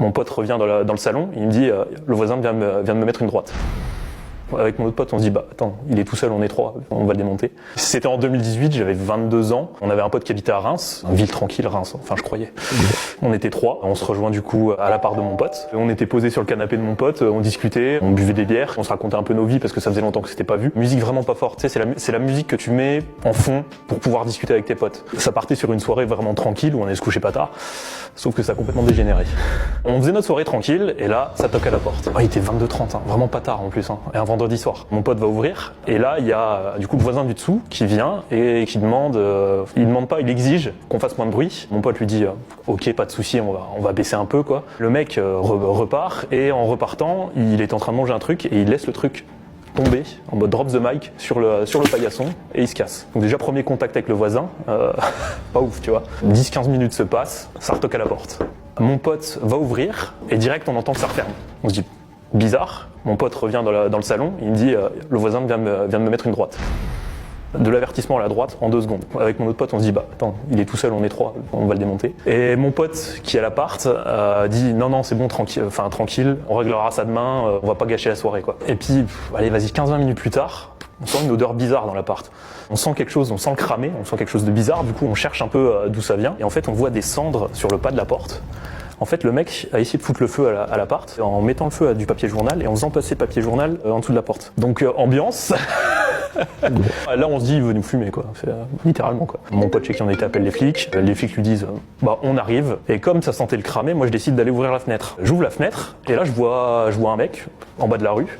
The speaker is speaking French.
Mon pote revient dans le salon, il me dit le voisin vient de me mettre une droite. Avec mon autre pote, on se dit attends, il est tout seul, on est trois, on va le démonter. C'était en 2018, j'avais 22 ans. On avait un pote qui habitait à Reims, une ville tranquille, Reims, enfin je croyais. On était trois, on se rejoint du coup à l'appart de mon pote. On était posés sur le canapé de mon pote, on discutait, on buvait des bières, on se racontait un peu nos vies parce que ça faisait longtemps que c'était pas vu. Musique vraiment pas forte, tu sais, c'est la musique que tu mets en fond pour pouvoir discuter avec tes potes. Ça partait sur une soirée vraiment tranquille où on allait se coucher pas tard, sauf que ça a complètement dégénéré. On faisait notre soirée tranquille et là, ça toque à la porte. Il était 22h30, vraiment pas tard en plus, et un vendredi soir. Mon pote va ouvrir et là il y a du coup le voisin du dessous qui vient et qui demande, il demande pas, il exige qu'on fasse moins de bruit. Mon pote lui dit ok, pas de souci, on va baisser un peu quoi. Le mec repart et en repartant il est en train de manger un truc et il laisse le truc tomber en mode drop the mic sur le paillasson et il se casse. Donc déjà premier contact avec le voisin, pas ouf tu vois. 10-15 minutes se passent, ça retoque à la porte. Mon pote va ouvrir et direct on entend que ça referme. On se dit bizarre, mon pote revient dans le salon, il me dit le voisin vient de me mettre une droite. De l'avertissement à la droite en 2 secondes. Avec mon autre pote, on se dit attends, il est tout seul, on est trois, on va le démonter. Et mon pote qui est à l'appart dit non c'est bon, tranquille, on réglera ça demain, on va pas gâcher la soirée quoi. Et puis allez vas-y, 15-20 minutes plus tard, on sent une odeur bizarre dans l'appart. On sent quelque chose, on sent le cramer, on sent quelque chose de bizarre, du coup on cherche un peu d'où ça vient. Et en fait on voit des cendres sur le pas de la porte. En fait, le mec a essayé de foutre le feu à l'appart en mettant le feu à du papier journal et en faisant passer le papier journal en dessous de la porte. Donc ambiance. Là, on se dit, il veut nous fumer, quoi. Littéralement, quoi. Mon pote chez qui on était appelle les flics. Les flics lui disent, on arrive. Et comme ça sentait le cramer, moi, je décide d'aller ouvrir la fenêtre. J'ouvre la fenêtre et là, je vois un mec en bas de la rue.